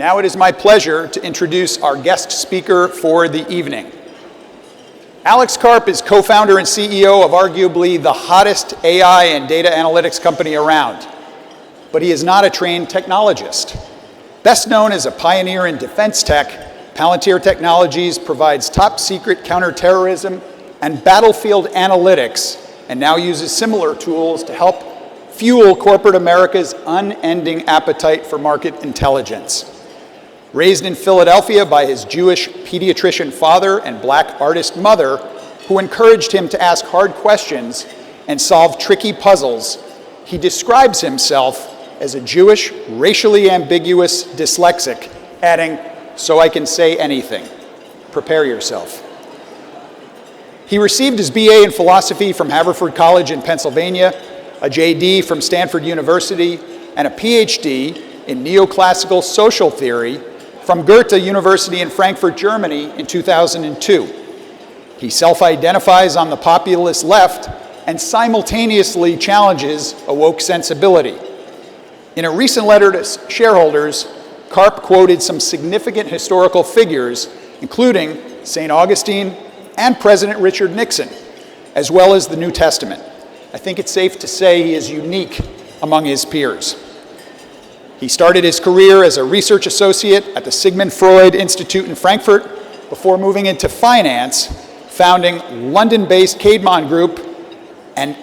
Now it is my pleasure to introduce our guest speaker for the evening. Alex Karp is co-founder and CEO of arguably the hottest AI and data analytics company around. But he is not a trained technologist. Best known as a pioneer in defense tech, Palantir Technologies provides top-secret counterterrorism and battlefield analytics, and now uses similar tools to help fuel corporate America's unending appetite for market intelligence. Raised in Philadelphia by his Jewish pediatrician father and black artist mother, who encouraged him to ask hard questions and solve tricky puzzles, he describes himself as a Jewish, racially ambiguous dyslexic, adding, "So I can say anything. Prepare yourself." He received his BA in philosophy from Haverford College in Pennsylvania, a JD from Stanford University, and a PhD in neoclassical social theory from Goethe University in Frankfurt, Germany in 2002. He self-identifies on the populist left and simultaneously challenges a woke sensibility. In a recent letter to shareholders, Karp quoted some significant historical figures, including St. Augustine and President Richard Nixon, as well as the New Testament. I think it's safe to say he is unique among his peers. He started his career as a research associate at the Sigmund Freud Institute in Frankfurt before moving into finance, founding London-based Caedmon Group and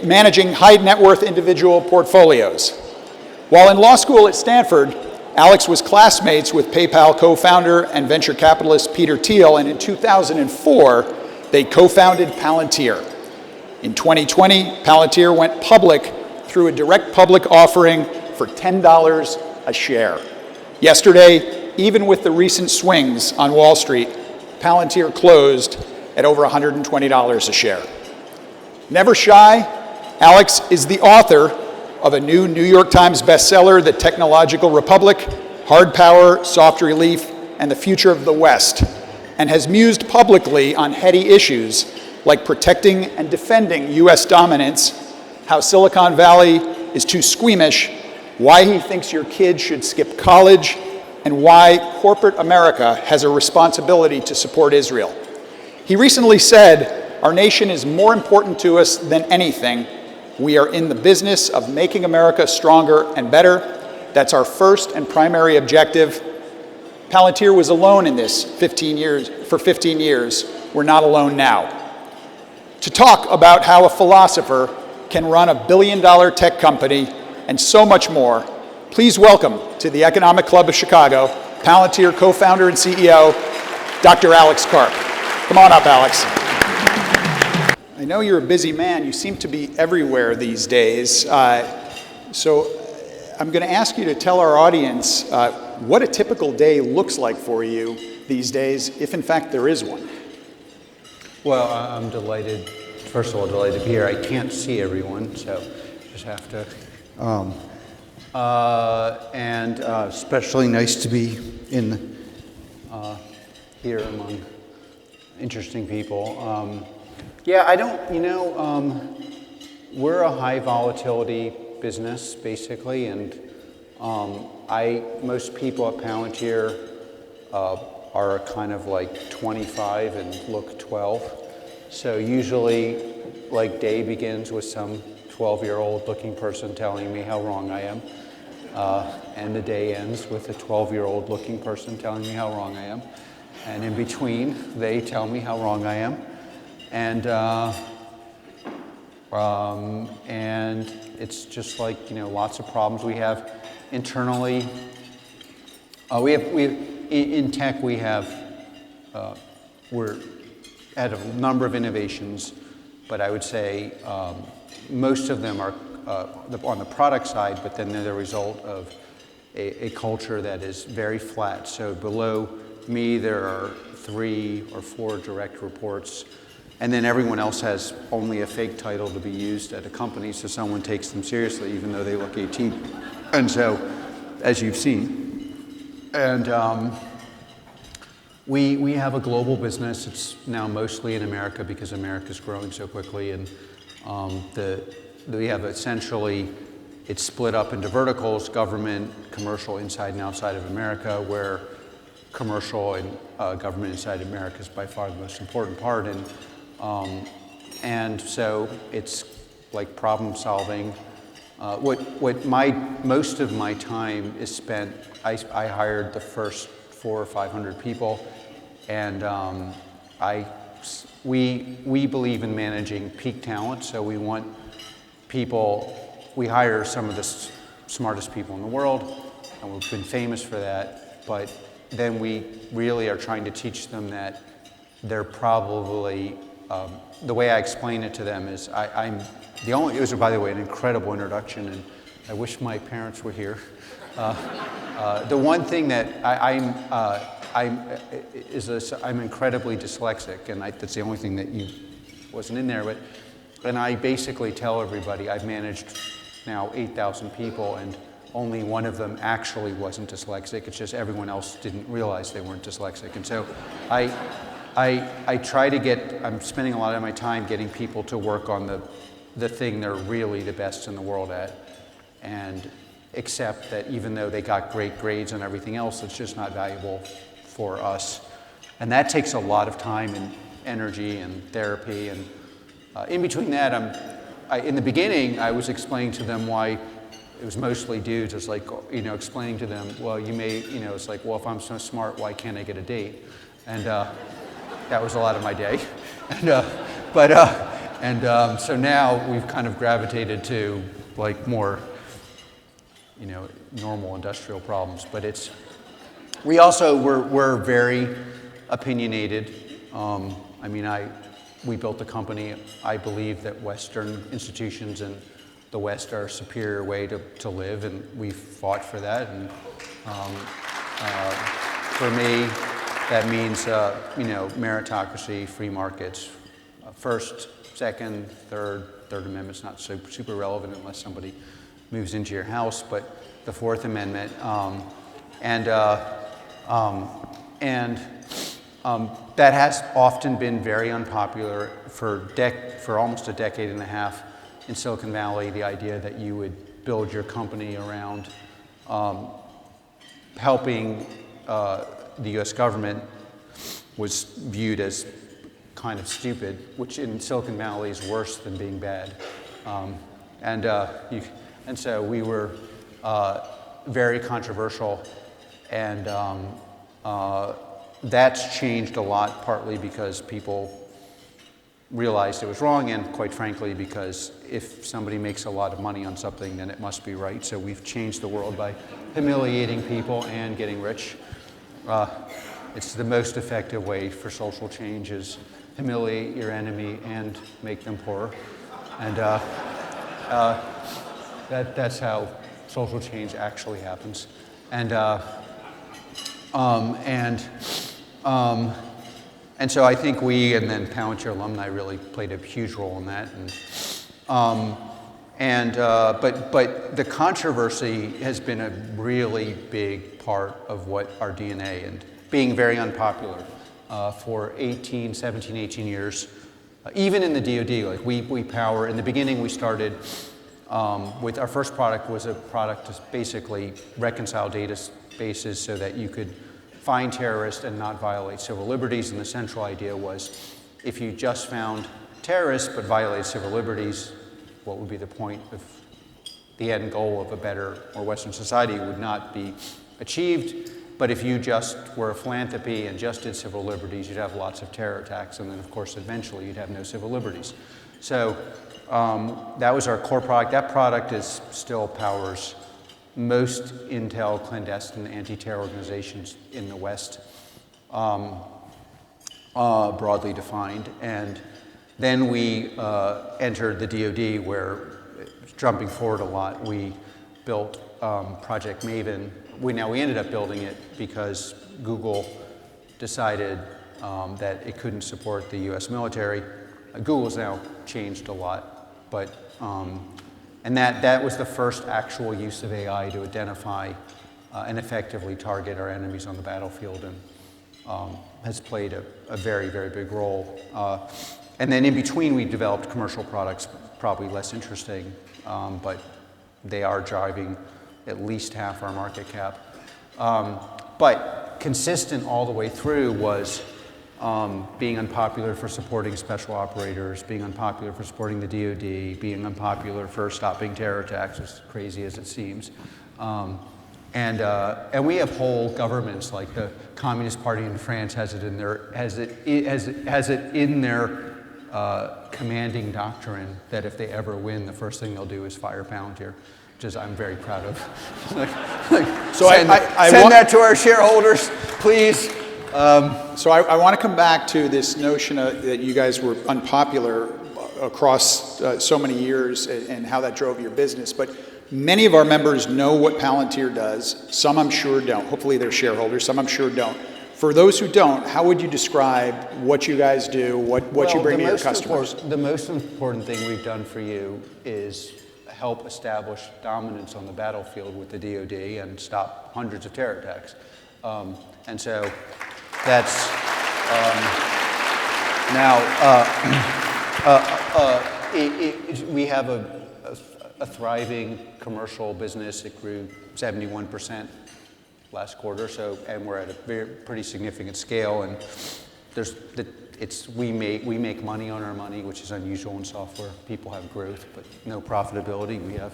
managing high net worth individual portfolios. While in law school at Stanford, Alex was classmates with PayPal co-founder and venture capitalist Peter Thiel, and in 2004, they co-founded Palantir. In 2020, Palantir went public through a direct public offering for $10 a share. Yesterday, even with the recent swings on Wall Street, Palantir closed at over $120 a share. Never shy, Alex is the author of a new New York Times bestseller, The Technological Republic, Hard Power, Soft Relief, and the Future of the West, and has mused publicly on heady issues like protecting and defending US dominance, how Silicon Valley is too squeamish, why he thinks your kid should skip college, and why corporate America has a responsibility to support Israel. He recently said, "Our nation is more important to us than anything. We are in the business of making America stronger and better. That's our first and primary objective." Palantir was alone in this for 15 years. We're not alone now. To talk about how a philosopher can run a billion-dollar tech company and so much more, please welcome to the Economic Club of Chicago, Palantir co-founder and CEO, Dr. Alex Karp. Come on up, Alex. I know you're a busy man. You seem to be everywhere these days. So I'm going to ask you to tell our audience what a typical day looks like for you these days, if in fact there is one. Well, I'm delighted, first of all, delighted to be here. I can't see everyone, so just have to. And especially nice to be in here among interesting people. Yeah, I don't, we're a high volatility business, basically, and most people at Palantir are kind of like 25 and look 12. So usually, like, day begins with some 12-year-old looking person telling me how wrong I am. And the day ends with a 12-year-old looking person telling me how wrong I am. And in between, they tell me how wrong I am. And it's just like, lots of problems we have internally. In tech, we're at a number of innovations, but I would say most of them are on the product side, but then they're the result of a culture that is very flat. So below me, there are 3 or 4 direct reports, and then everyone else has only a fake title to be used at a company, so someone takes them seriously, even though they look 18. And so, as you've seen, and we have a global business. It's now mostly in America because America's growing so quickly, and we have essentially it's split up into verticals, government, commercial inside and outside of America, where commercial and government inside America is by far the most important part. And so it's like problem solving. Most of my time is spent, I hired the first 400 or 500 people, and we believe in managing peak talent, so we want people, we hire some of the smartest people in the world, and we've been famous for that, but then we really are trying to teach them that they're probably, the way I explain it to them is it was, by the way, an incredible introduction, and I wish my parents were here. The one thing that I'm incredibly dyslexic, and that's the only thing that wasn't in there, and I basically tell everybody I've managed now 8,000 people, and only one of them actually wasn't dyslexic. It's just everyone else didn't realize they weren't dyslexic. And so I try to I'm spending a lot of my time getting people to work on the thing they're really the best in the world at, and accept that even though they got great grades and everything else, it's just not valuable for us. And that takes a lot of time and energy and therapy. And in between that, in the beginning, I was explaining to them why it was mostly dudes. It's like, explaining to them, well, it's like, well, if I'm so smart, why can't I get a date? And that was a lot of my day. So now we've kind of gravitated to like more, normal industrial problems. But we're very opinionated. We built a company. I believe that Western institutions and the West are a superior way to live, and we've fought for that. And for me, that means meritocracy, free markets, first, second, third amendment's not so super relevant unless somebody moves into your house, but the Fourth Amendment, that has often been very unpopular for almost a decade and a half in Silicon Valley. The idea that you would build your company around helping the U.S. government was viewed as kind of stupid, which in Silicon Valley is worse than being bad. And so we were very controversial, and that's changed a lot, partly because people realized it was wrong, and quite frankly, because if somebody makes a lot of money on something, then it must be right. So we've changed the world by humiliating people and getting rich. It's the most effective way for social change is humiliate your enemy and make them poorer. And that's how social change actually happens. And so I think we, and then Palantir alumni, really played a huge role in that. But the controversy has been a really big part of what our DNA, and being very unpopular for 17, 18 years. Even in the DoD, like we power, in the beginning we started with our first product was a product to basically reconcile databases so that you could find terrorists and not violate civil liberties. And the central idea was, if you just found terrorists but violated civil liberties, what would be the point of the end goal of a better, more Western society would not be achieved. But if you just were a philanthropy and just did civil liberties, you'd have lots of terror attacks, and then of course eventually you'd have no civil liberties. So that was our core product. That product still powers most intel clandestine anti-terror organizations in the West, broadly defined. And then we entered the DoD, where, jumping forward a lot, we built Project Maven. We ended up building it because Google decided that it couldn't support the US military. Google's now changed a lot, but and that was the first actual use of AI to identify and effectively target our enemies on the battlefield, and has played a very, very big role. And then in between, we developed commercial products, probably less interesting, but they are driving at least half our market cap. But consistent all the way through was being unpopular for supporting special operators, being unpopular for supporting the DoD, being unpopular for stopping terror attacks, as crazy as it seems. And we have whole governments, like the Communist Party in France has it in their commanding doctrine that if they ever win, the first thing they'll do is fire Palantir, which is I'm very proud of. So send that to our shareholders, please. So I want to come back to this notion that you guys were unpopular across so many years and how that drove your business. But many of our members know what Palantir does. Some I'm sure don't. Hopefully they're shareholders. Some I'm sure don't. For those who don't, how would you describe what you guys do, what you bring to your customers? The most important thing we've done for you is help establish dominance on the battlefield with the DoD and stop hundreds of terror attacks. And so that's we have a thriving commercial business. It grew 71% last quarter, and we're at a pretty significant scale. And we make money on our money, which is unusual in software. People have growth, but no profitability. We have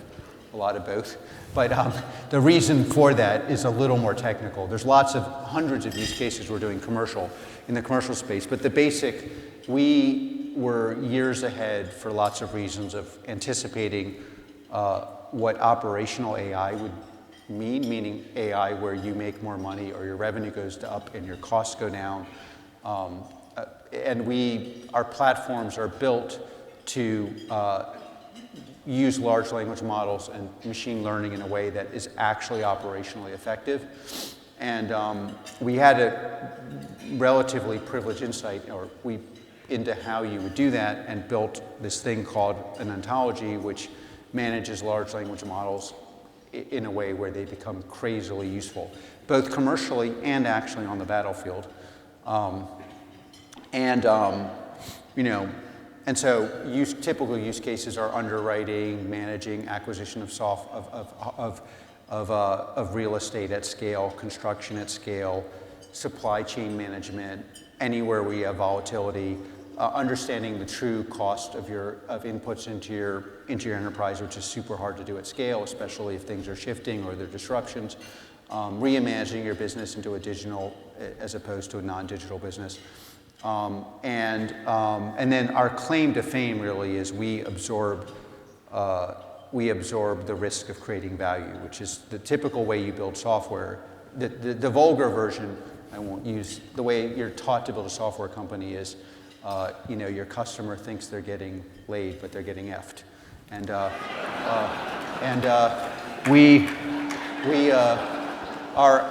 a lot of both. But the reason for that is a little more technical. There's hundreds of use cases we're doing in the commercial space. But the basic, we were years ahead for lots of reasons of anticipating what operational AI would mean, meaning AI where you make more money or your revenue goes up and your costs go down. And our platforms are built to use large language models and machine learning in a way that is actually operationally effective. And we had a relatively privileged insight into how you would do that and built this thing called an ontology, which manages large language models in a way where they become crazily useful, both commercially and actually on the battlefield. And so typical use cases are underwriting, managing, acquisition of real estate at scale, construction at scale, supply chain management, anywhere we have volatility, understanding the true cost of inputs into your enterprise, which is super hard to do at scale, especially if things are shifting or there are disruptions, reimagining your business into a digital as opposed to a non-digital business. And then our claim to fame really is we absorb the risk of creating value, which is the typical way you build software. The vulgar version, I won't use, the way you're taught to build a software company is, your customer thinks they're getting laid, but they're getting effed.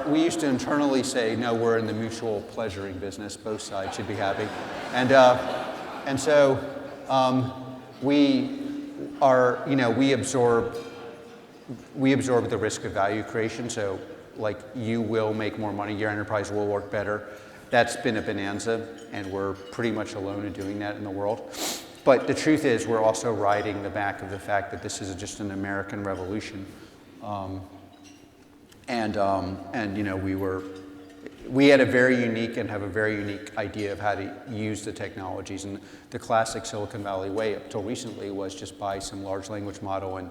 We used to internally say, no, we're in the mutual pleasuring business. Both sides should be happy. And so we absorb the risk of value creation. So like you will make more money, your enterprise will work better. That's been a bonanza, and we're pretty much alone in doing that in the world. But the truth is we're also riding the back of the fact that this is just an American revolution. We had a very unique and have a very unique idea of how to use the technologies. And the classic Silicon Valley way up till recently was just buy some large language model and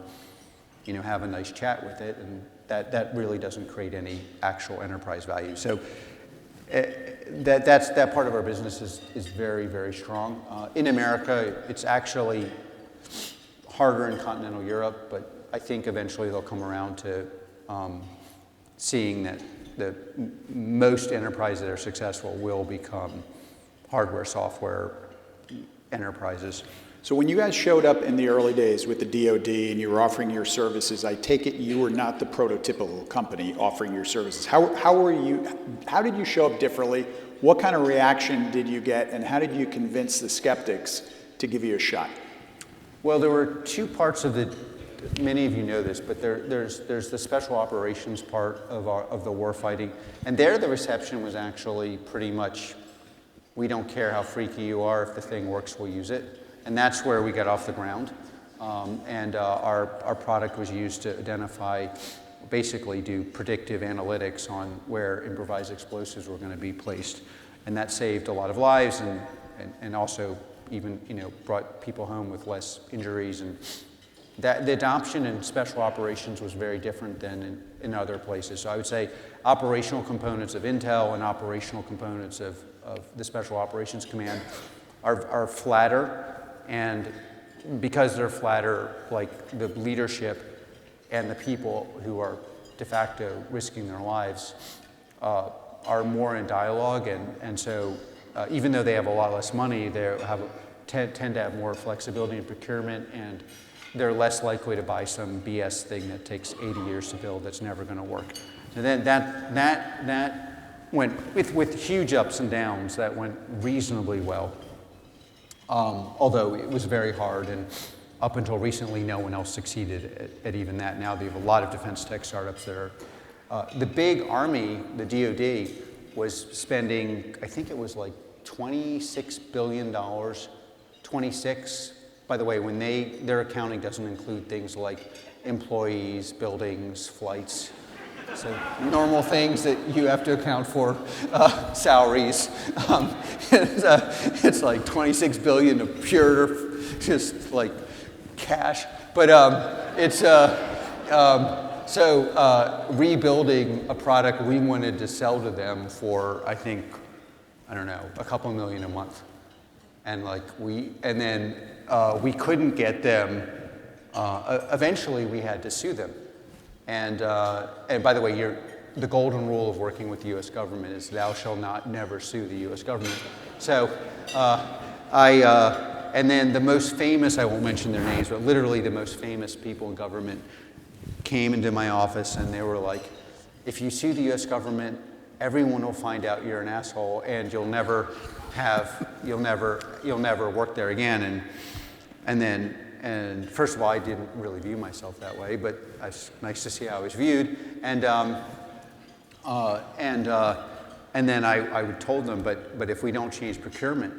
have a nice chat with it. And that really doesn't create any actual enterprise value. So that part of our business is very, very strong. In America, it's actually harder in continental Europe, but I think eventually they'll come around to seeing that most enterprises that are successful will become hardware, software enterprises. So when you guys showed up in the early days with the DoD and you were offering your services, I take it you were not the prototypical company offering your services. How did you show up differently? What kind of reaction did you get, and how did you convince the skeptics to give you a shot? Well, there were two parts of many of you know this, but there's the special operations part of the war fighting, and there the reception was actually pretty much, we don't care how freaky you are, if the thing works, we'll use it. And that's where we got off the ground. And our product was used to identify, basically do predictive analytics on where improvised explosives were going to be placed. And that saved a lot of lives and also even, brought people home with less injuries. And the adoption in special operations was very different than in other places. So I would say operational components of Intel and operational components of the Special Operations Command are flatter, and because they're flatter, like the leadership and the people who are de facto risking their lives are more in dialogue, and so even though they have a lot less money, they tend to have more flexibility in procurement, and they're less likely to buy some BS thing that takes 80 years to build that's never going to work. And then that went, with huge ups and downs, that went reasonably well. Although it was very hard, and up until recently, no one else succeeded at even that. Now they have a lot of defense tech startups that are, the big Army, the DoD, was spending, I think it was like $26 billion, 26. By the way, when their accounting doesn't include things like employees, buildings, flights, so normal things that you have to account for, salaries. It's like 26 billion of pure, just like cash. But rebuilding a product we wanted to sell to them for, I think, I don't know, a couple million a month, and then we couldn't get them. Eventually, we had to sue them. And by the way, the golden rule of working with the U.S. government is thou shalt not never sue the U.S. government. So and then the most famous, I won't mention their names, but literally the most famous people in government came into my office, and they were like, if you sue the U.S. government, everyone will find out you're an asshole, and you'll never work there again. And first of all, I didn't really view myself that way, but it's nice to see how I was viewed. And then I told them, but if we don't change procurement,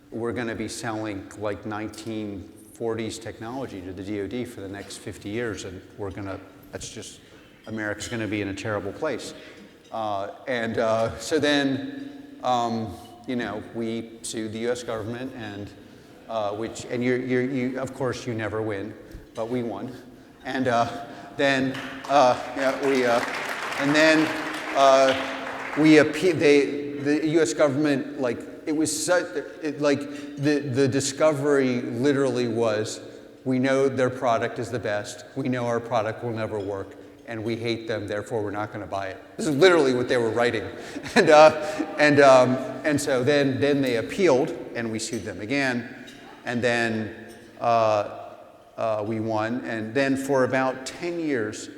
we're going to be selling like 1940s technology to the DoD for the next 50 years, and America's going to be in a terrible place. So then, we sued the U.S. government, and of course you never win, but we won, and then the U.S. government, the discovery literally was, we know their product is the best, we know our product will never work, and we hate them, therefore we're not going to buy it. This is literally what they were writing, and so then they appealed, and we sued them again. And then we won. And then for about 10 years,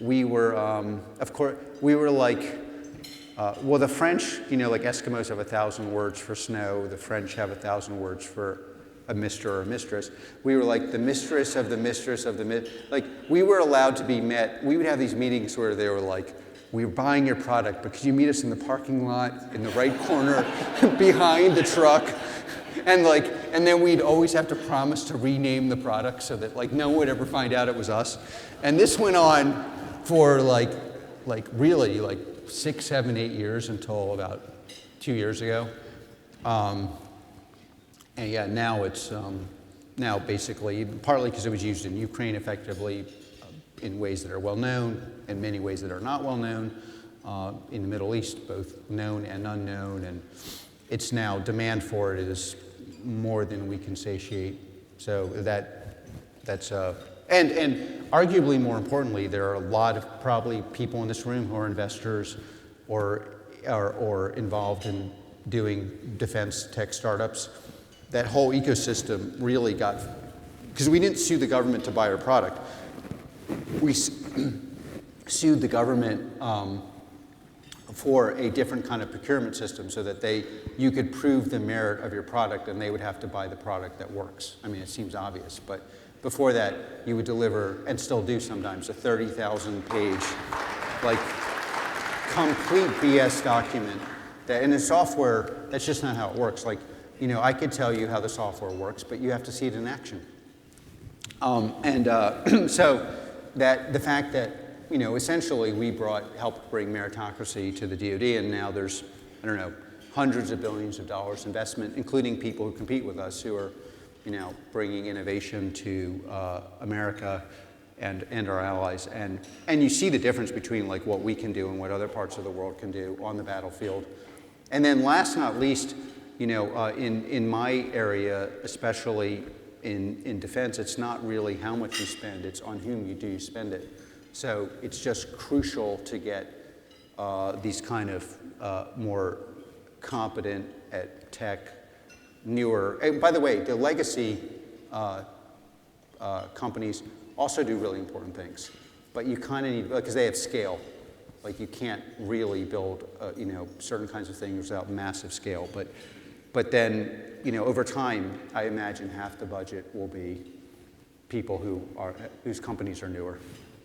we were, the French, like Eskimos have 1,000 words for snow. The French have 1,000 words for a mister or a mistress. We were like the mistress of the mistress of the we were allowed to be met. We would have these meetings where they were like, we're buying your product, but could you meet us in the parking lot in the right corner behind the truck? And then we'd always have to promise to rename the product so that no one would ever find out it was us. And this went on for really 6, 7, 8 years until about 2 years ago. And yeah, now it's now basically partly because it was used in Ukraine effectively in ways that are well known, in many ways that are not well known, in the Middle East, both known and unknown, and it's now demand for it is more than we can satiate. So that's and arguably more importantly, there are a lot of probably people in this room who are investors or involved in doing defense tech startups. That whole ecosystem really got, because we didn't sue the government to buy our product. We sued the government for a different kind of procurement system so that you could prove the merit of your product and they would have to buy the product that works. I mean, it seems obvious, but before that, you would deliver, and still do sometimes, a 30,000-page, complete BS document. That in the software, that's just not how it works. I could tell you how the software works, but you have to see it in action. So that the fact that, essentially we helped bring meritocracy to the DoD, and now there's, I don't know, hundreds of billions of dollars investment, including people who compete with us who are, bringing innovation to America and our allies. And you see the difference between like what we can do and what other parts of the world can do on the battlefield. And then last not least, in my area, especially in defense, it's not really how much you spend, it's on whom you do spend it. So it's just crucial to get these kind of more competent at tech, newer. And by the way, the legacy companies also do really important things, but you kind of need, because they have scale. Like you can't really build, certain kinds of things without massive scale. But then, over time, I imagine half the budget will be people whose companies are newer.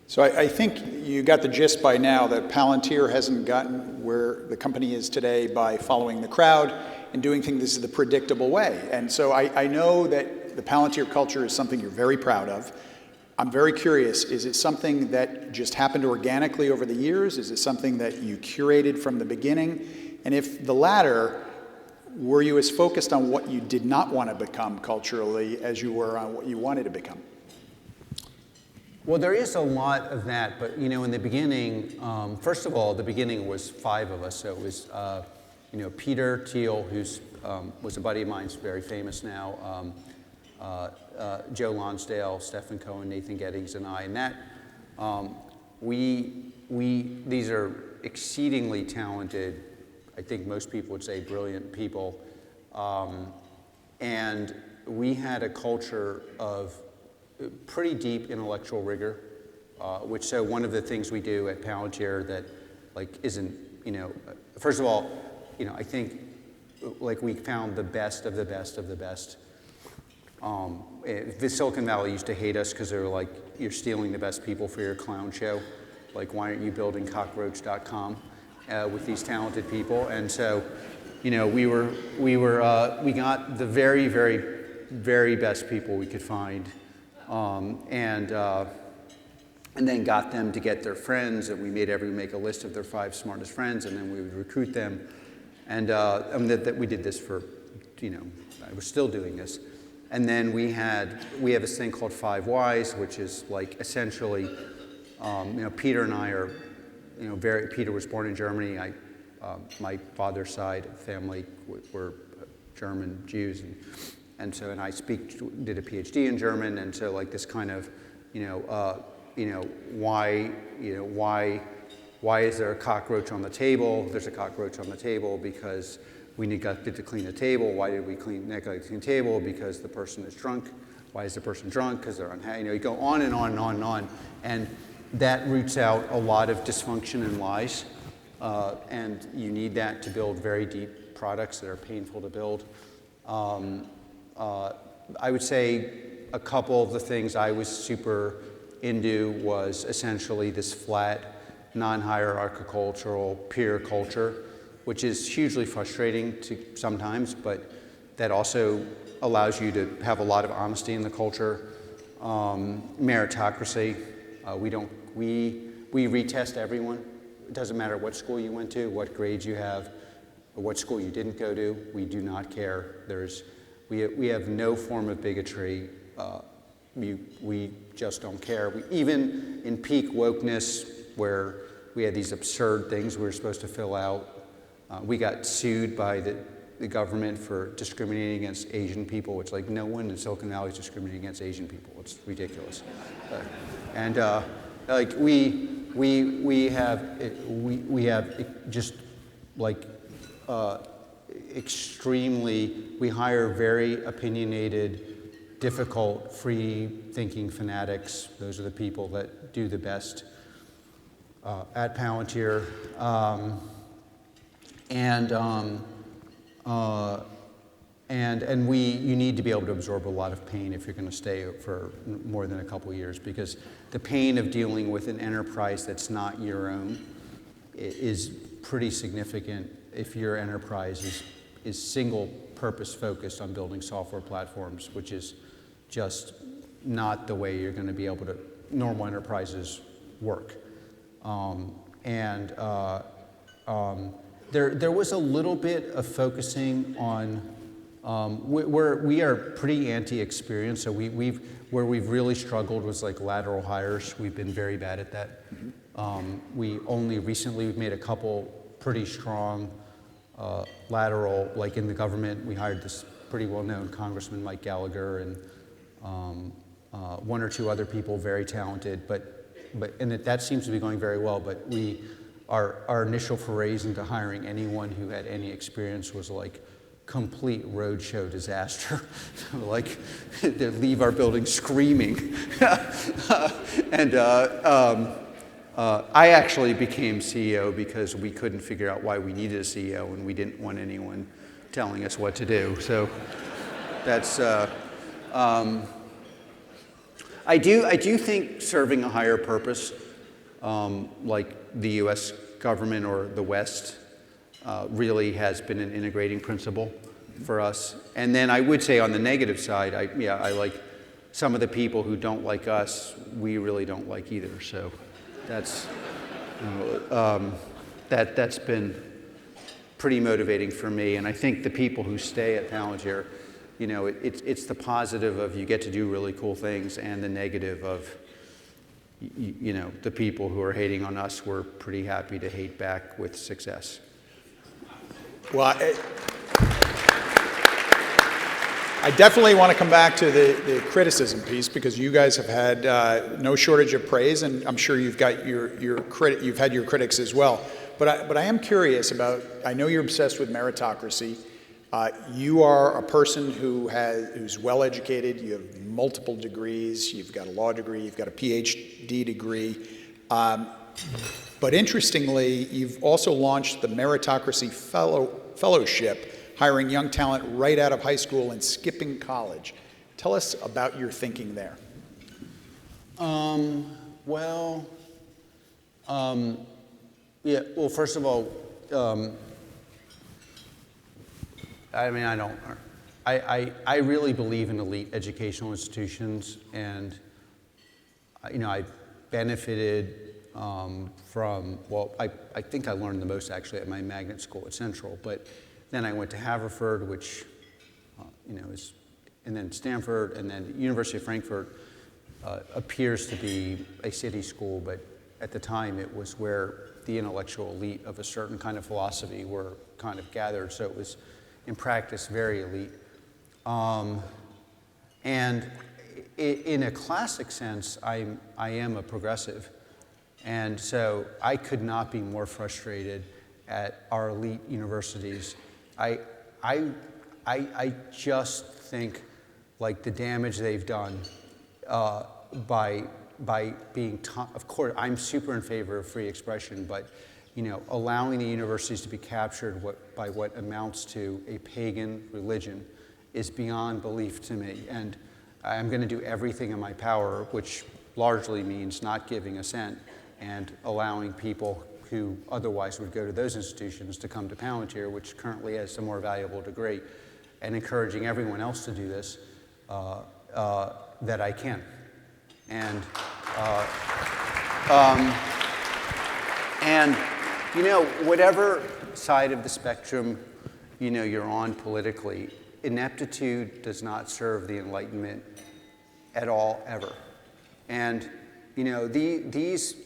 So I think you got the gist by now that Palantir hasn't gotten where the company is today by following the crowd and doing things the predictable way. And so I know that the Palantir culture is something you're very proud of. I'm very curious, is it something that just happened organically over the years? Is it something that you curated from the beginning? And if the latter, were you as focused on what you did not want to become culturally as you were on what you wanted to become? Well, there is a lot of that, but in the beginning, first of all, the beginning was 5 of us. So it was, Peter Thiel, who's was a buddy of mine, very famous now, Joe Lonsdale, Stephen Cohen, Nathan Gettings, and I. And that these are exceedingly talented, I think most people would say brilliant people, and we had a culture of pretty deep intellectual rigor, so one of the things we do at Palantir that isn't, first of all, I think we found the best of the best of the best. The Silicon Valley used to hate us because they were like, you're stealing the best people for your clown show. Like, why aren't you building cockroach.com with these talented people? And so, we got the very, very, very best people we could find. And then got them to get their friends, and we made everyone make a list of their 5 smartest friends, and then we would recruit them. And that we did this for, we're still doing this. And then we have this thing called 5 Whys, which is like essentially, Peter and I are, Peter was born in Germany. My father's side of family were German Jews, and I did a PhD in German, and so this kind of, why is there a cockroach on the table? There's a cockroach on the table because we got to clean the table. Why did we clean the table? Because the person is drunk. Why is the person drunk? Because they're unhappy. You go on and on and on and on, and that roots out a lot of dysfunction and lies, and you need that to build very deep products that are painful to build. I would say a couple of the things I was super into was essentially this flat, non-hierarchical peer culture, which is hugely frustrating sometimes, but that also allows you to have a lot of honesty in the culture. Meritocracy, we retest everyone. It doesn't matter what school you went to, what grades you have, or what school you didn't go to. We do not care. We have no form of bigotry. We just don't care. Even in peak wokeness, where we had these absurd things we were supposed to fill out, we got sued by the government for discriminating against Asian people, which no one in Silicon Valley is discriminating against Asian people. It's ridiculous. We have just we hire very opinionated, difficult, free-thinking fanatics. Those are the people that do the best at Palantir. You need to be able to absorb a lot of pain if you're going to stay for more than a couple of years, because the pain of dealing with an enterprise that's not your own is pretty significant if your enterprise is single purpose focused on building software platforms, which is just, not the way you're going to be able to, normal enterprises work. There was a little bit of focusing on, we are pretty anti-experience, so where we've really struggled was like lateral hires. We've been very bad at that. We only recently, we've made a couple pretty strong lateral, like in the government, we hired this pretty well-known Congressman, Mike Gallagher, and one or two other people, very talented, and that seems to be going very well, but our initial forays into hiring anyone who had any experience was like complete roadshow disaster. Like, they leave our building screaming. And I actually became CEO because we couldn't figure out why we needed a CEO, and we didn't want anyone telling us what to do. So that's, I do think serving a higher purpose, like the US government or the West, really has been an integrating principle for us. And then I would say on the negative side, I like some of the people who don't like us, we really don't like either. So that's, that's been pretty motivating for me. And I think the people who stay at Palantir, you know, it's the positive of you get to do really cool things, and the negative of, you know, the people who are hating on us, we're pretty happy to hate back with success. Well, I definitely want to come back to the criticism piece, because you guys have had no shortage of praise, and I'm sure you've got you've had your critics as well. But I am curious about, I know you're obsessed with meritocracy. You are a person who's well educated. You have multiple degrees. You've got a law degree. You've got a PhD degree. But interestingly, you've also launched the Meritocracy Fellowship, hiring young talent right out of high school and skipping college. Tell us about your thinking there. Yeah, well, first of all, I mean, I really believe in elite educational institutions, and, you know, I benefited from, well, I think I learned the most actually at my magnet school at Central, but then I went to Haverford, which, you know, and then Stanford, and then University of Frankfurt appears to be a city school, but at the time it was where the intellectual elite of a certain kind of philosophy were kind of gathered, so it was, in practice, very elite. And in a classic sense, I am a progressive. And so I could not be more frustrated at our elite universities. I just think, like, the damage they've done by being of course, I'm super in favor of free expression, but, you know, allowing the universities to be captured by what amounts to a pagan religion is beyond belief to me. And I'm going to do everything in my power, which largely means not giving a cent and allowing people who otherwise would go to those institutions to come to Palantir, which currently has a more valuable degree, and encouraging everyone else to do this that I can. And you know, whatever side of the spectrum, you know, you're on politically, ineptitude does not serve the Enlightenment at all, ever. And, you know, these,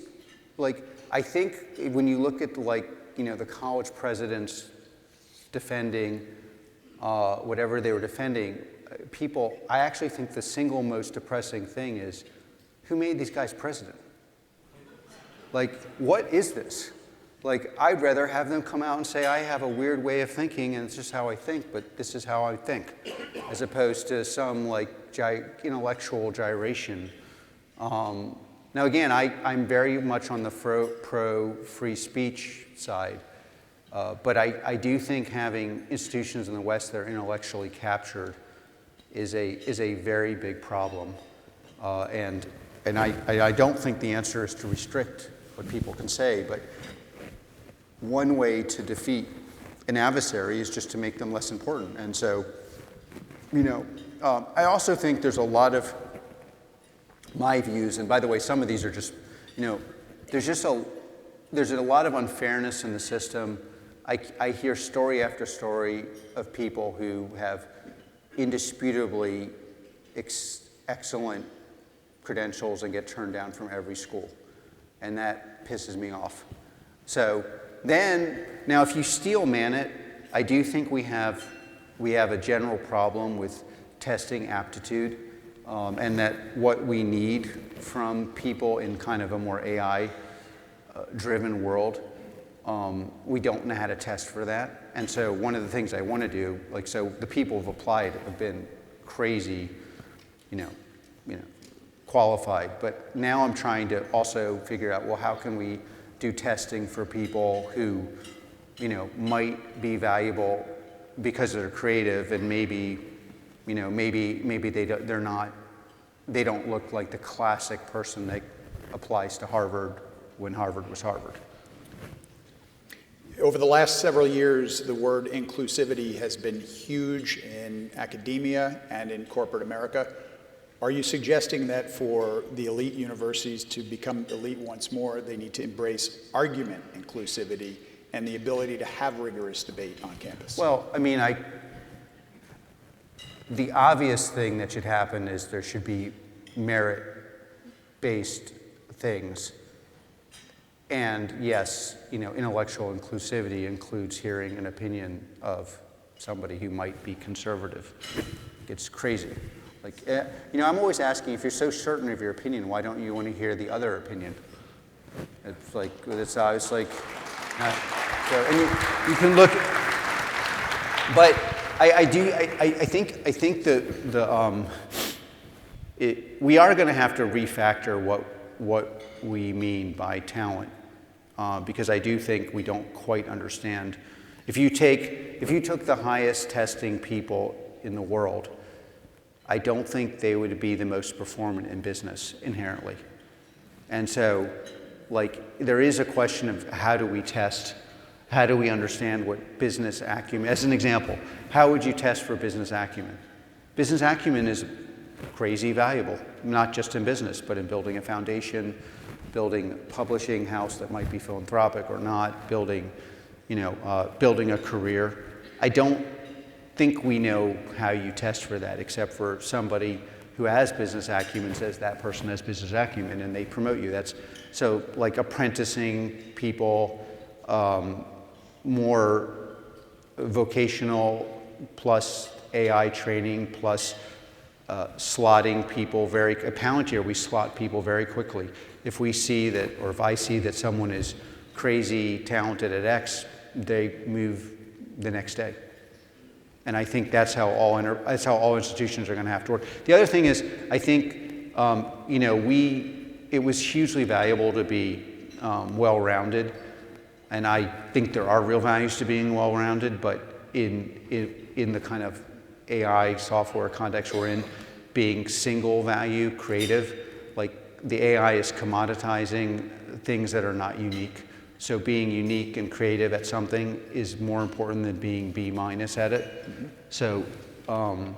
like, I think when you look at, like, you know, the college presidents defending whatever they were defending, people, I actually think the single most depressing thing is, who made these guys president? Like, what is this? Like, I'd rather have them come out and say, I have a weird way of thinking, and it's just how I think, but this is how I think, as opposed to some, like, intellectual gyration. Now, again, I'm very much on the pro-free speech side, but I do think having institutions in the West that are intellectually captured is a very big problem, and I don't think the answer is to restrict what people can say, but one way to defeat an adversary is just to make them less important. And so, you know, I also think there's a lot of my views. And by the way, some of these are just, there's a lot of unfairness in the system. I hear story after story of people who have indisputably excellent credentials and get turned down from every school. And that pisses me off. So then, now if you steel man it, I do think we have a general problem with testing aptitude, and that what we need from people in kind of a more AI-driven world, we don't know how to test for that. And so one of the things I want to do, so the people who've applied have been crazy, qualified. But now I'm trying to also figure out, well, how can we do testing for people who, might be valuable because they're creative, and maybe they don't look like the classic person that applies to Harvard when Harvard was Harvard. Over the last several years, the word inclusivity has been huge in academia and in corporate America. Are you suggesting that for the elite universities to become elite once more, they need to embrace argument inclusivity and the ability to have rigorous debate on campus? Well, the obvious thing that should happen is there should be merit-based things. And yes, intellectual inclusivity includes hearing an opinion of somebody who might be conservative. It's crazy. I'm always asking, if you're so certain of your opinion, why don't you want to hear the other opinion? It's like, and you can look, but I think we are going to have to refactor what we mean by talent, because I do think we don't quite understand. If you took the highest testing people in the world, I don't think they would be the most performant in business inherently. And so, there is a question of how do we test, how do we understand what business acumen, as an example, how would you test for business acumen? Business acumen is crazy valuable, not just in business, but in building a foundation, building a publishing house that might be philanthropic or not, building a career. I don't think we know how you test for that, except for somebody who has business acumen says that person has business acumen, and they promote you. That's so apprenticing people, more vocational plus AI training plus slotting people at Palantir, we slot people very quickly. If we see that, or if I see that someone is crazy talented at X, they move the next day. And I think that's how all institutions are going to have to work. The other thing is, I think it was hugely valuable to be well-rounded, and I think there are real values to being well-rounded. But in the kind of AI software context we're in, being single value, creative, the AI is commoditizing things that are not unique. So being unique and creative at something is more important than being B- at it. So, and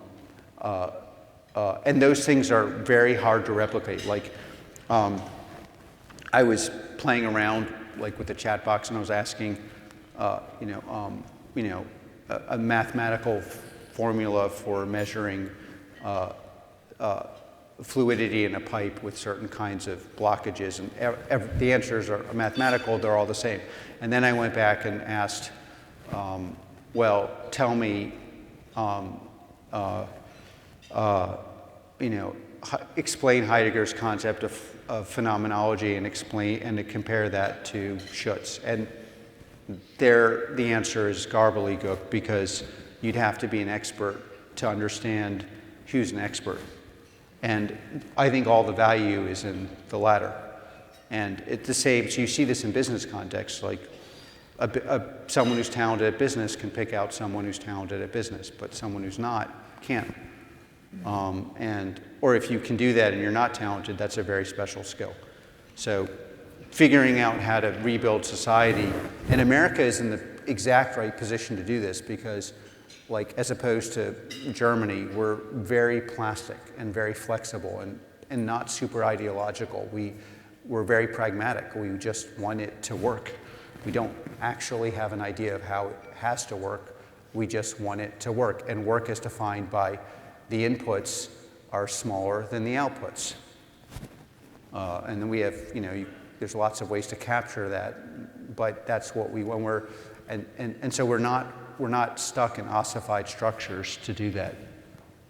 those things are very hard to replicate. I was playing around with the chat box, and I was asking, a mathematical formula for measuring fluidity in a pipe with certain kinds of blockages, and the answers are mathematical, they're all the same. And then I went back and asked, well, tell me, explain Heidegger's concept of phenomenology and to compare that to Schutz. And the answer is gobbledygook, because you'd have to be an expert to understand who's an expert. And I think all the value is in the latter. And it's the same, so you see this in business context, someone who's talented at business can pick out someone who's talented at business, but someone who's not can't. Or if you can do that and you're not talented, that's a very special skill. So figuring out how to rebuild society, and America is in the exact right position to do this, because as opposed to Germany, we're very plastic and very flexible, and and not super ideological. We're very pragmatic. We just want it to work. We don't actually have an idea of how it has to work. We just want it to work. And work is defined by the inputs are smaller than the outputs. And then we have, there's lots of ways to capture that, but that's what and so we're not stuck in ossified structures to do that.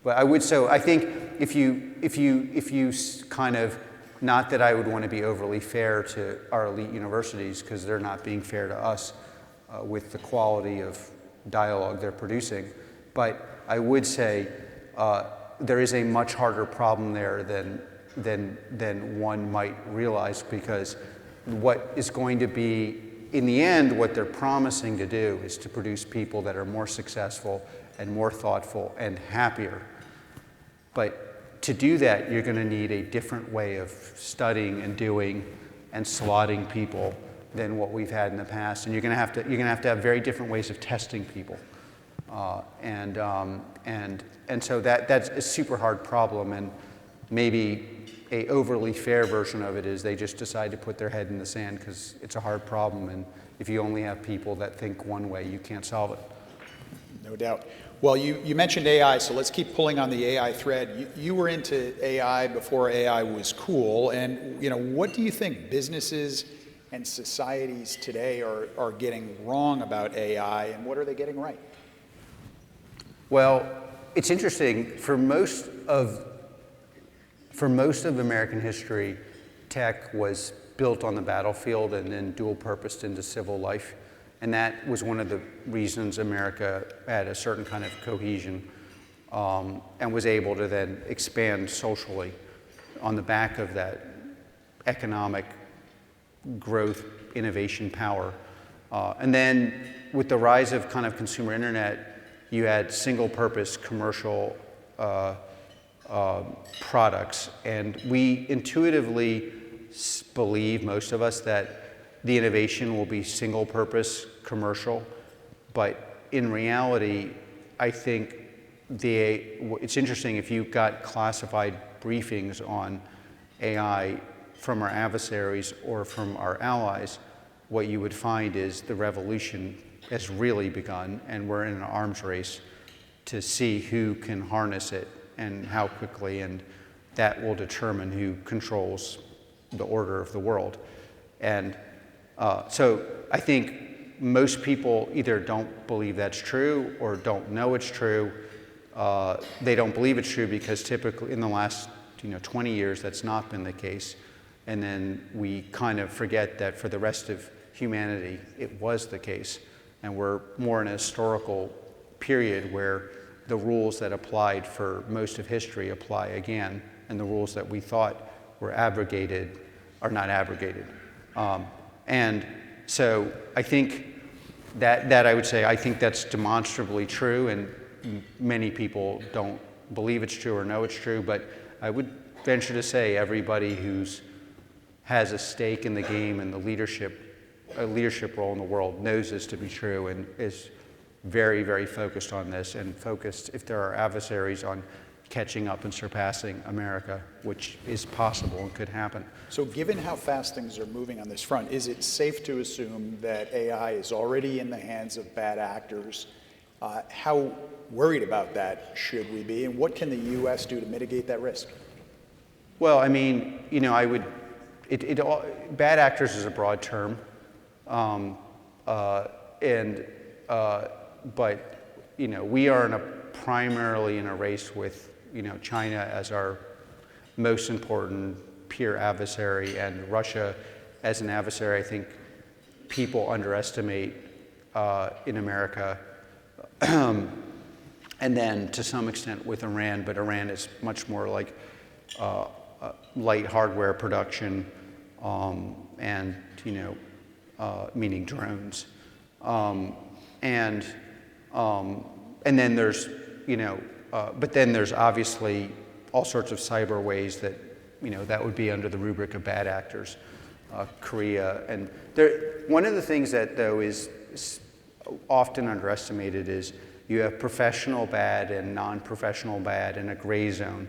But I think if you kind of, not that I would want to be overly fair to our elite universities, because they're not being fair to us with the quality of dialogue they're producing, but I would say there is a much harder problem there than one might realize, because what is going to be, in the end, what they're promising to do is to produce people that are more successful and more thoughtful and happier. But to do that, you're going to need a different way of studying and doing and slotting people than what we've had in the past. And you're going to have to have very different ways of testing people. And so that's a super hard problem. And maybe a overly fair version of it is they just decide to put their head in the sand because it's a hard problem. And if you only have people that think one way, you can't solve it. No doubt. Well, you mentioned AI, so let's keep pulling on the AI thread. You were into AI before AI was cool, and what do you think businesses and societies today are getting wrong about AI, and what are they getting right? Well, it's interesting. For most of American history, tech was built on the battlefield and then dual-purposed into civil life. And that was one of the reasons America had a certain kind of cohesion and was able to then expand socially on the back of that economic growth, innovation power. And then with the rise of kind of consumer internet, you had single-purpose commercial products. And we intuitively believe, most of us, that the innovation will be single-purpose commercial, but in reality, I think it's interesting if you got classified briefings on AI from our adversaries or from our allies, what you would find is the revolution has really begun, and we're in an arms race to see who can harness it and how quickly, and that will determine who controls the order of the world. And so I think most people either don't believe that's true or don't know it's true. They don't believe it's true because typically in the last 20 years that's not been the case. And then we kind of forget that for the rest of humanity it was the case. And we're more in a historical period where the rules that applied for most of history apply again, and the rules that we thought were abrogated are not abrogated. And so I think that I would say, I think that's demonstrably true, and many people don't believe it's true or know it's true, but I would venture to say everybody has a stake in the game and a leadership role in the world knows this to be true and is very, very focused on this, and focused, if there are adversaries, on catching up and surpassing America, which is possible and could happen. So given how fast things are moving on this front, is it safe to assume that AI is already in the hands of bad actors? How worried about that should we be, and what can the U.S. do to mitigate that risk? Well, I mean, bad actors is a broad term, but we are primarily in a race with China as our most important peer adversary, and Russia as an adversary. I think people underestimate in America, and then to some extent with Iran, but Iran is much more like light hardware production, and meaning drones, and then there's but then there's obviously all sorts of cyber ways that that would be under the rubric of bad actors, Korea, and one of the things that though is often underestimated is you have professional bad and non-professional bad in a gray zone,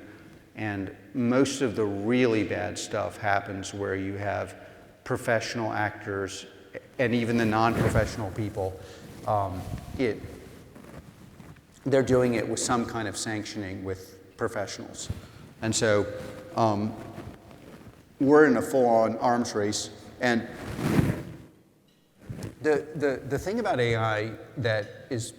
And most of the really bad stuff happens where you have professional actors and even the non-professional people. They're doing it with some kind of sanctioning with professionals. And so we're in a full-on arms race. And the thing about AI that is,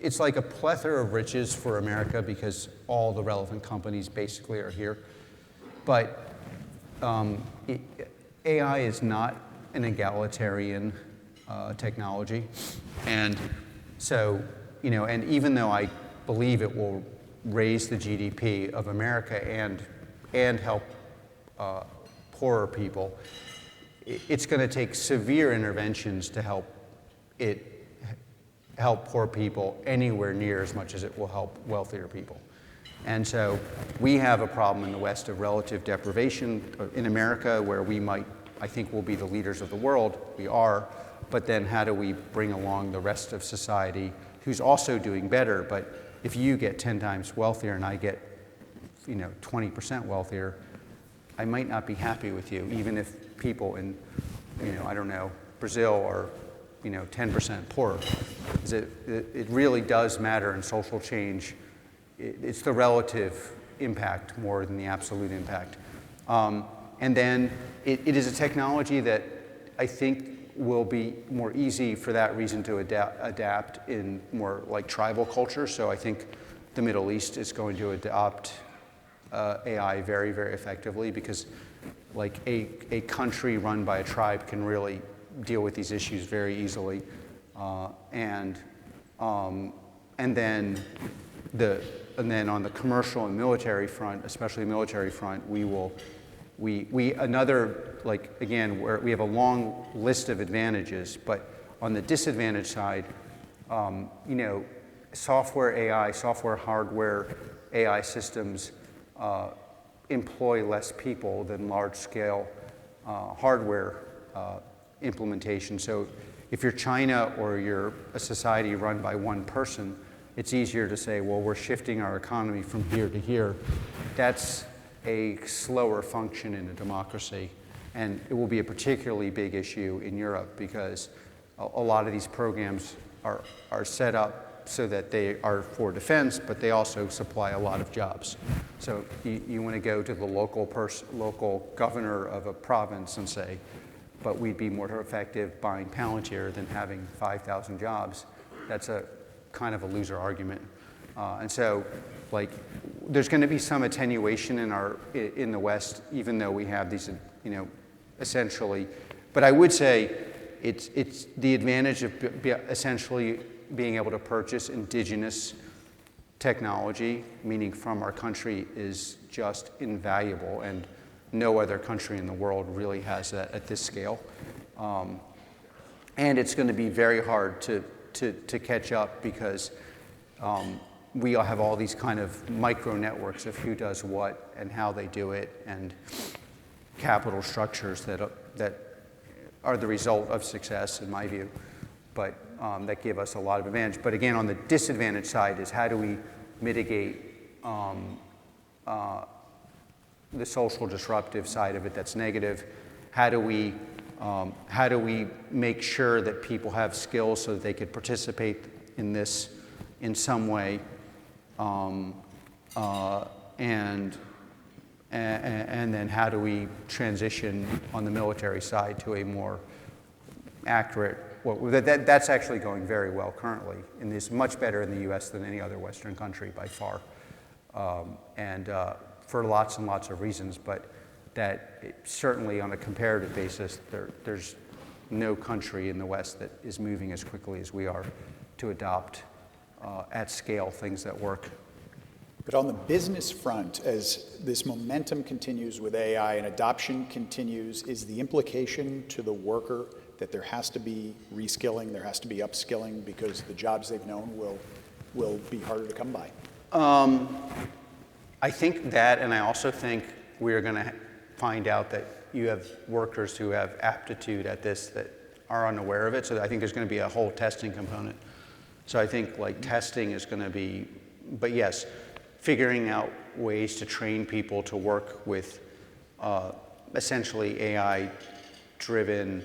it's like a plethora of riches for America because all the relevant companies basically are here. But AI is not an egalitarian technology. And so, and even though I believe it will raise the GDP of America and help poorer people, it's going to take severe interventions to help poor people anywhere near as much as it will help wealthier people. And so we have a problem in the West of relative deprivation in America where I think we'll be the leaders of the world. We are. But then how do we bring along the rest of society who's also doing better? But if you get 10 times wealthier and I get 20% wealthier, I might not be happy with you, even if people in, I don't know, Brazil are, 10% poorer. It really does matter in social change. It's the relative impact more than the absolute impact. And then it is a technology that I think will be more easy for that reason to adapt in more like tribal culture. So I think the Middle East is going to adopt AI very, very effectively because like a country run by a tribe can really deal with these issues very easily. And then on the commercial and military front, especially military front, we have a long list of advantages, but on the disadvantage side, software, hardware, AI systems employ less people than large-scale hardware implementation. So if you're China or you're a society run by one person, it's easier to say, well, we're shifting our economy from here to here. That's a slower function in a democracy. And it will be a particularly big issue in Europe because a lot of these programs are set up so that they are for defense, but they also supply a lot of jobs. So you want to go to the local governor of a province and say, but we'd be more effective buying Palantir than having 5,000 jobs. That's a kind of a loser argument. And so, there's going to be some attenuation in the West, even though we have these, essentially. But I would say it's the advantage of essentially being able to purchase indigenous technology, meaning from our country, is just invaluable, and no other country in the world really has that at this scale. And it's going to be very hard to catch up because we all have all these kind of micro networks of who does what and how they do it, and capital structures that are the result of success, in my view, but that give us a lot of advantage. But again, on the disadvantage side is how do we mitigate the social disruptive side of it that's negative? How do we make sure that people have skills so that they could participate in this in some way? And then how do we transition on the military side to a more accurate? That's actually going very well currently, and is much better in the U.S. than any other Western country by far, and for lots and lots of reasons. But certainly on a comparative basis, there's no country in the West that is moving as quickly as we are to adopt at scale things that work. But on the business front, as this momentum continues with AI and adoption continues, is the implication to the worker that there has to be reskilling, there has to be upskilling because the jobs they've known will be harder to come by? I think that, and I also think we're going to find out that you have workers who have aptitude at this that are unaware of it. So I think there's going to be a whole testing component. So I think testing is going to be, but yes, figuring out ways to train people to work with essentially AI-driven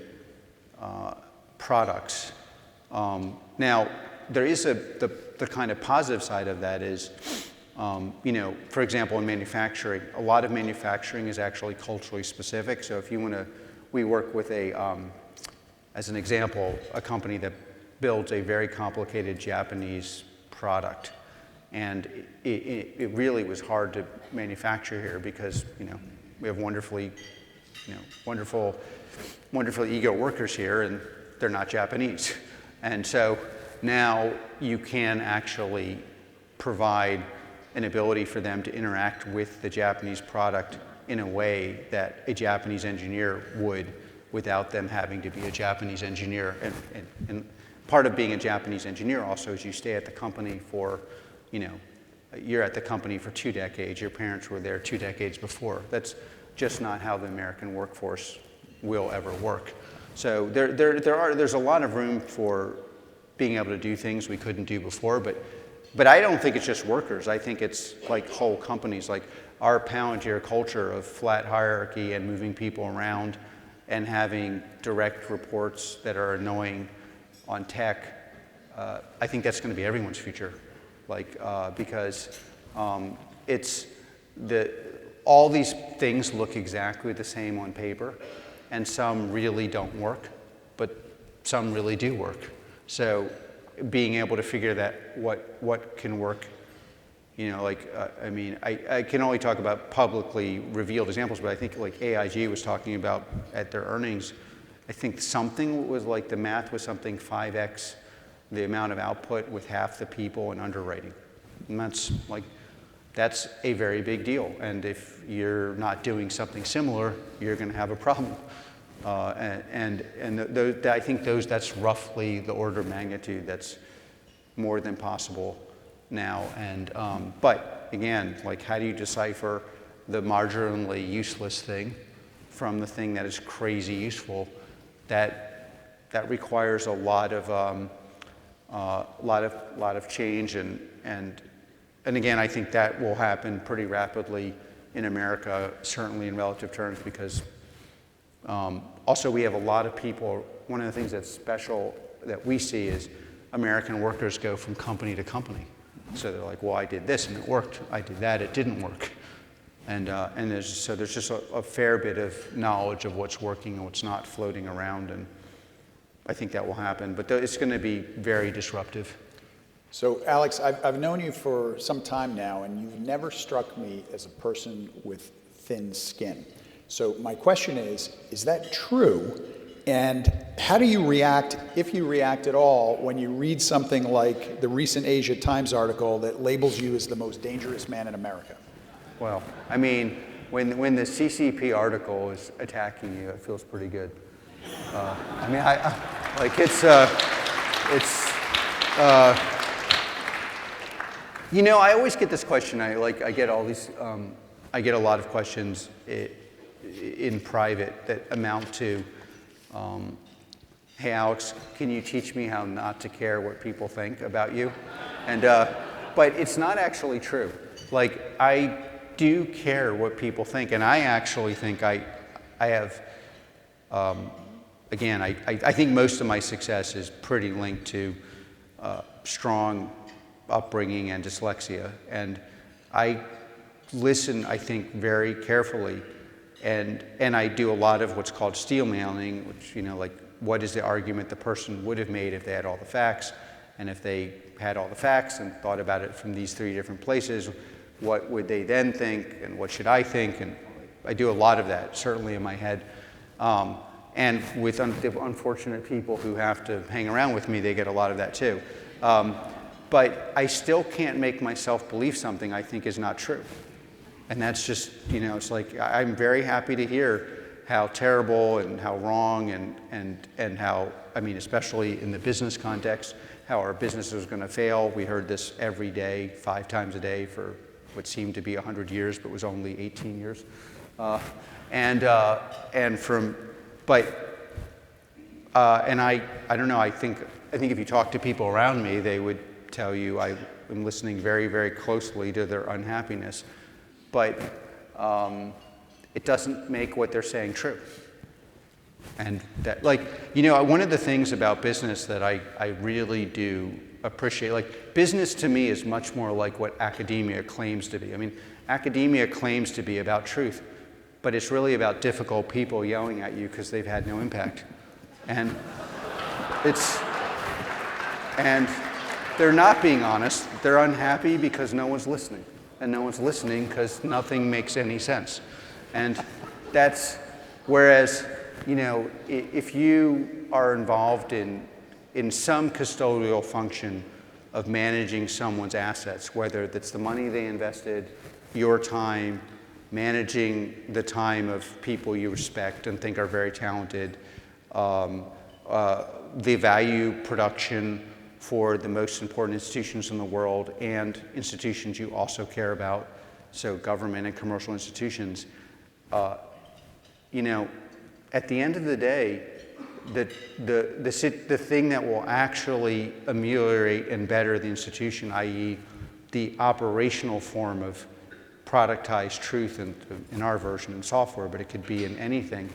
products. Now, there is the kind of positive side of that is, for example, in manufacturing, a lot of manufacturing is actually culturally specific. So if you want to, we work with as an example, a company that builds a very complicated Japanese product. And it really was hard to manufacture here because, we have wonderfully ego workers here, and they're not Japanese. And so now you can actually provide an ability for them to interact with the Japanese product in a way that a Japanese engineer would without them having to be a Japanese engineer. And part of being a Japanese engineer also is you stay at the company for, you're at the company for 2 decades. Your parents were there 2 decades before. That's just not how the American workforce will ever work. So there's a lot of room for being able to do things we couldn't do before, but I don't think it's just workers. I think it's like whole companies, like our Palantir culture of flat hierarchy and moving people around and having direct reports that are annoying on tech. I think that's going to be everyone's future, because all these things look exactly the same on paper, and some really don't work, but some really do work. So being able to figure that what can work, I can only talk about publicly revealed examples, but I think like AIG was talking about at their earnings, I think something was like the math was something 5x the amount of output with half the people in underwriting. And that's a very big deal. And if you're not doing something similar, you're going to have a problem. I think that's roughly the order of magnitude that's more than possible now. And but again, how do you decipher the marginally useless thing from the thing that is crazy useful? That requires a lot of change, and again, I think that will happen pretty rapidly in America, certainly in relative terms, because also we have a lot of people. One of the things that's special that we see is American workers go from company to company. So they're like, well, I did this and it worked. I did that, it didn't work. And there's just a fair bit of knowledge of what's working and what's not floating around, and I think that will happen. But it's going to be very disruptive. So, Alex, I've known you for some time now, and you've never struck me as a person with thin skin. So my question is that true? And how do you react, if you react at all, when you read something like the recent Asia Times article that labels you as the most dangerous man in America? Well, I mean, when the CCP article is attacking you, it feels pretty good. I always get this question. I get all these. I get a lot of questions in private that amount to, "Hey, Alex, can you teach me how not to care what people think about you?" And but it's not actually true. I do care what people think, and I actually think I have. Again, I think most of my success is pretty linked to strong upbringing and dyslexia, and I listen, I think, very carefully, and I do a lot of what's called steel manning, which, what is the argument the person would have made if they had all the facts, and if they had all the facts and thought about it from these 3 different places, what would they then think, and what should I think? And I do a lot of that, certainly in my head. And with unfortunate people who have to hang around with me, they get a lot of that too. But I still can't make myself believe something I think is not true. And that's just, it's like, I'm very happy to hear how terrible and how wrong and how, especially in the business context, how our business is going to fail. We heard this every day, 5 times a day for what seemed to be 100 years, but was only 18 years. I don't know, I think if you talk to people around me, they would tell you I'm listening very, very closely to their unhappiness. but it doesn't make what they're saying true. And that, like, you know, one of the things about business that I really do appreciate, like, business to me is much more like what academia claims to be. I mean, academia claims to be about truth, but it's really about difficult people yelling at you because they've had no impact. And they're not being honest. They're unhappy because no one's listening. And no one's listening because nothing makes any sense. And that's, whereas, you know, if you are involved in some custodial function of managing someone's assets, whether that's the money they invested, your time, managing the time of people you respect and think are very talented, the value production for the most important institutions in the world and institutions you also care about, so government and commercial institutions, you know, at the end of the day, the thing that will actually ameliorate and better the institution, i.e. the operational form of productized truth in our version in software, but it could be in anything,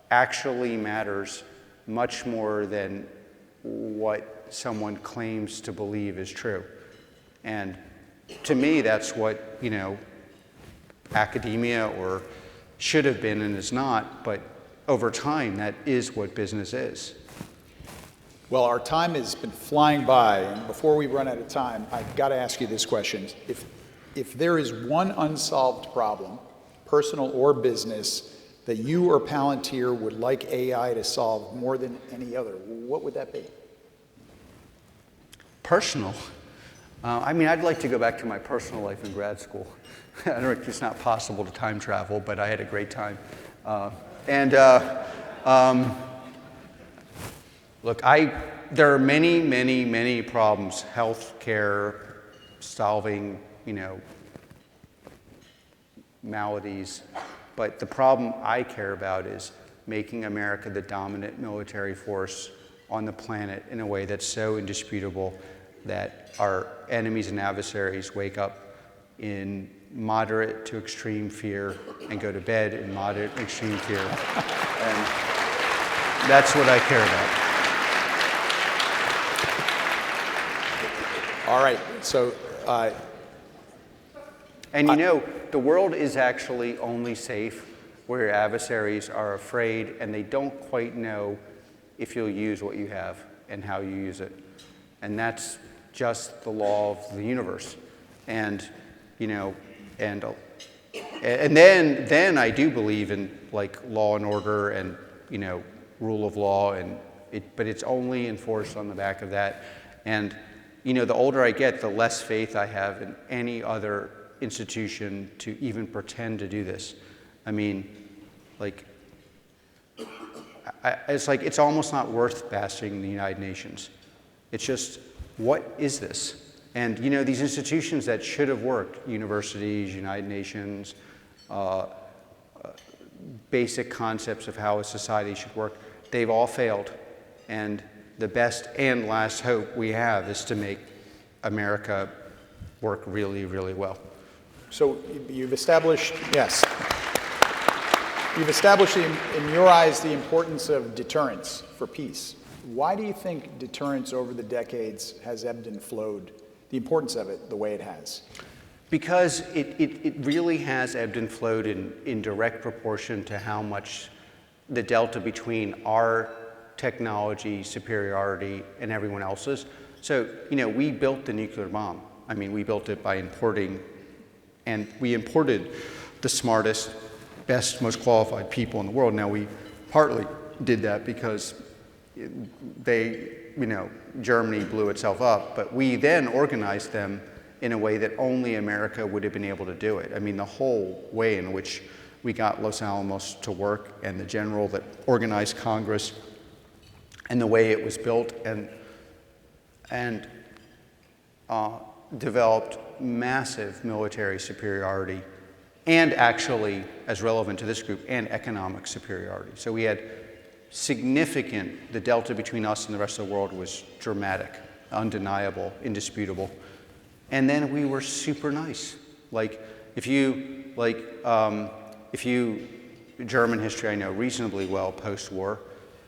actually matters much more than what someone claims to believe is true. And to me, that's what, you know, academia or should have been and is not, but over time, that is what business is. Well, our time has been flying by, and before we run out of time, I've got to ask you this question. If there is one unsolved problem, personal or business, that you or Palantir would like AI to solve more than any other, what would that be? Personal? I mean, I'd like to go back to my personal life in grad school. I don't know, it's not possible to time travel, but I had a great time. Look, there are many, many, many problems, healthcare, solving, you know, maladies, but the problem I care about is making America the dominant military force on the planet in a way that's so indisputable that our enemies and adversaries wake up in moderate to extreme fear and go to bed in moderate and extreme fear. And that's what I care about. All right, so. And you know, the world is actually only safe where your adversaries are afraid and they don't quite know if you'll use what you have and how you use it. And that's just the law of the universe. And, you know, and then I do believe in, like, law and order and, you know, rule of law, but it's only enforced on the back of that. And, you know, the older I get, the less faith I have in any other institution to even pretend to do this. I mean, like, it's almost not worth bashing the United Nations. It's just, what is this? And, you know, these institutions that should have worked, universities, United Nations, basic concepts of how a society should work, they've all failed. And the best and last hope we have is to make America work really, really well. So you've established, yes. You've established, in your eyes, the importance of deterrence for peace. Why do you think deterrence over the decades has ebbed and flowed, the importance of it the way it has? Because it really has ebbed and flowed in direct proportion to how much the delta between our technology superiority and everyone else's. So, you know, we built the nuclear bomb. I mean, we built it by importing, and we imported the smartest, best, most qualified people in the world. Now, we partly did that because Germany blew itself up, but we then organized them in a way that only America would have been able to do it. I mean, the whole way in which we got Los Alamos to work and the general that organized Congress and the way it was built and developed massive military superiority and actually, as relevant to this group, and economic superiority. So we had significant, the delta between us and the rest of the world was dramatic, undeniable, indisputable. And then we were super nice. Like, if you German history I know reasonably well post-war.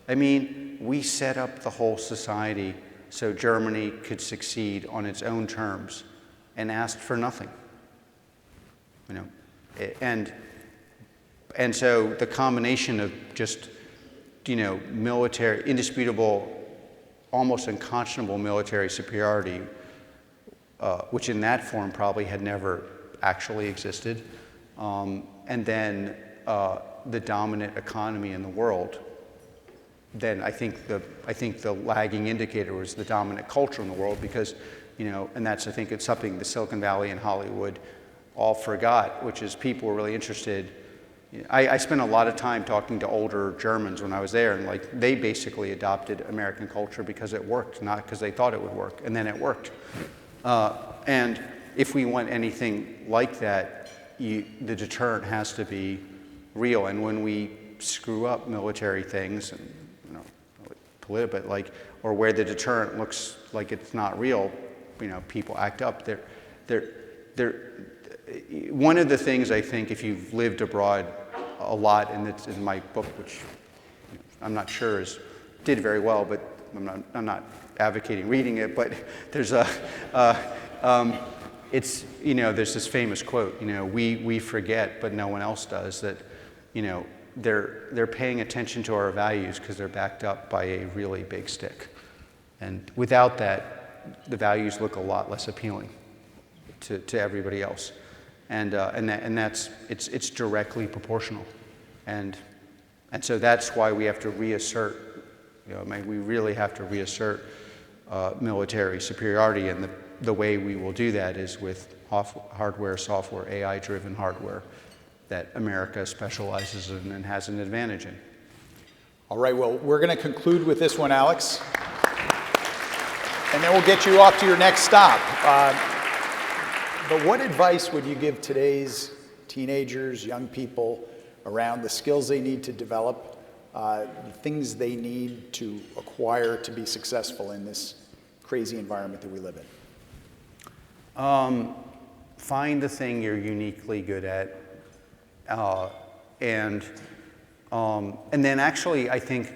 I mean, we set up the whole society so Germany could succeed on its own terms, and asked for nothing. You know, and so the combination of just, you know, military, indisputable, almost unconscionable military superiority, which in that form probably had never actually existed, and then the dominant economy in the world, then I think the lagging indicator was the dominant culture in the world, because, you know, and that's, I think it's something the Silicon Valley and Hollywood all forgot, which is people were really interested. I spent a lot of time talking to older Germans when I was there, and like they basically adopted American culture because it worked, not because they thought it would work, and then it worked. And if we want anything like that, the deterrent has to be real. And when we screw up military things, and you know, but like, or where the deterrent looks like it's not real, you know, people act up. One of the things I think, if you've lived abroad a lot, and it's in my book, which I'm not sure did very well, but I'm not advocating reading it, but there's it's, you know, there's this famous quote, you know, we forget, but no one else does, that, you know, they're paying attention to our values because they're backed up by a really big stick. And without that, the values look a lot less appealing to everybody else. And it's directly proportional. And so that's why we have to reassert, you know, we really have to reassert military superiority, and the way we will do that is with hardware, software, AI-driven hardware that America specializes in and has an advantage in. All right, well, we're going to conclude with this one, Alex. And then we'll get you off to your next stop. But what advice would you give today's teenagers, young people, around the skills they need to develop, the things they need to acquire to be successful in this crazy environment that we live in? Find the thing you're uniquely good at, and then actually, I think,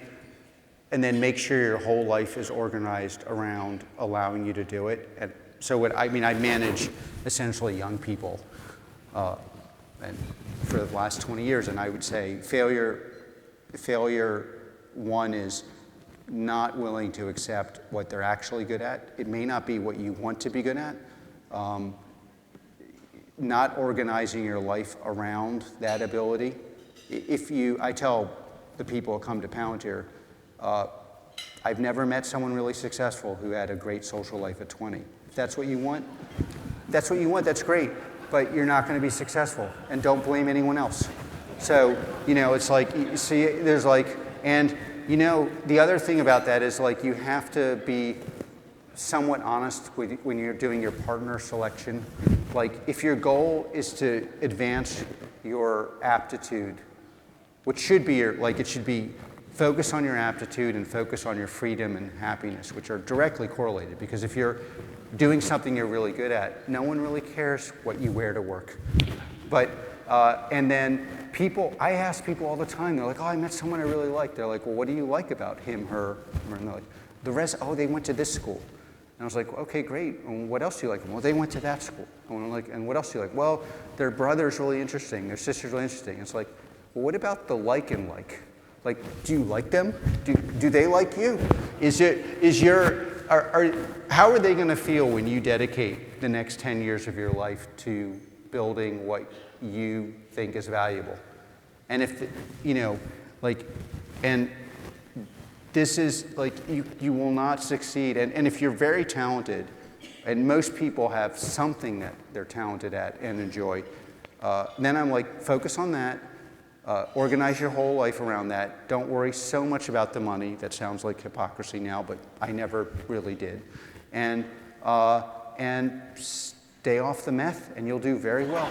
and then make sure your whole life is organized around allowing you to do it. And so I manage essentially young people and for the last 20 years, and I would say failure one is not willing to accept what they're actually good at. It may not be what you want to be good at. Not organizing your life around that ability. I tell the people who come to Palantir, I've never met someone really successful who had a great social life at 20. If that's what you want, that's great, but you're not going to be successful, and don't blame anyone else. So, you know, it's like, you see, there's like, and you know, the other thing about that is like you have to be somewhat honest when you're doing your partner selection. Like, if your goal is to advance your aptitude, which should be it should be focus on your aptitude and focus on your freedom and happiness, which are directly correlated. Because if you're doing something you're really good at, no one really cares what you wear to work. But, and then I ask people all the time, they're like, oh, I met someone I really like. They're like, well, what do you like about him, her? And they're like, the rest, oh, they went to this school. And I was like, okay, great. And what else do you like? Well, they went to that school. And I'm like, and what else do you like? Well, their brother's really interesting. Their sister's really interesting. It's like, well, what about the like and like? Like, do you like them? Do they like you? How are they going to feel when you dedicate the next 10 years of your life to building what you think is valuable? And if, and this is like, you will not succeed. And if you're very talented, and most people have something that they're talented at and enjoy, then I'm like, focus on that. Organize your whole life around that. Don't worry so much about the money. That sounds like hypocrisy now, but I never really did. And stay off the meth, and you'll do very well.